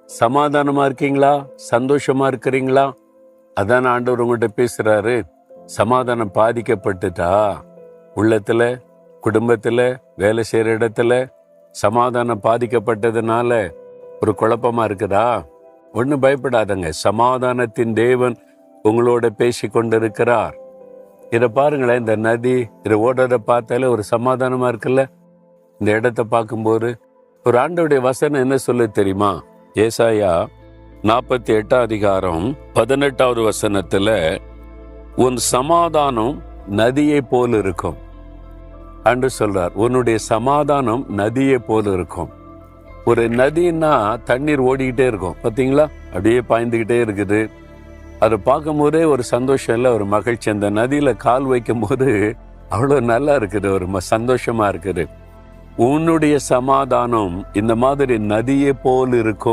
சமாதானமா இருக்கீங்களா? சந்தோஷமா இருக்கிறீங்களா? அதான் ஆண்டவர் உங்கள்கிட்ட பேசுறாரு. சமாதானம் பாதிக்கப்பட்டுட்டா உள்ளத்துல, குடும்பத்துல, வேலை செய்யற இடத்துல சமாதானம் பாதிக்கப்பட்டதுனால ஒரு குழப்பமா இருக்குதா? ஒன்றும் பயப்படாதங்க. சமாதானத்தின் தேவன் உங்களோட பேசி கொண்டிருக்கிறார். இதை பாருங்களேன், இந்த நதி இதை ஓடுறத பார்த்தாலே ஒரு சமாதானமா இருக்குல்ல. இந்த இடத்தை பார்க்கும்போது ஒரு ஆண்டவருடைய வசனம் என்ன சொல்லு தெரியுமா? ஏசாயா 48 வசனத்துல, உன் சமாதானம் நதியை போல் இருக்கும் என்று சொல்றார். உன்னுடைய சமாதானம் நதியை போல் இருக்கும். ஒரு நதின்னா தண்ணீர் ஓடிக்கிட்டே இருக்கும், பார்த்தீங்களா? அப்படியே பாய்ந்துக்கிட்டே இருக்குது. அதை பார்க்கும் போதே ஒரு சந்தோஷம் இல்லை, ஒரு மகிழ்ச்சி. அந்த நதியில கால் வைக்கும் போது அவ்வளோ நல்லா இருக்குது, ஒரு சந்தோஷமா இருக்குது. உன்னுடைய சமாதானம் இந்த மாதிரி நதியை போல் இருக்கும்.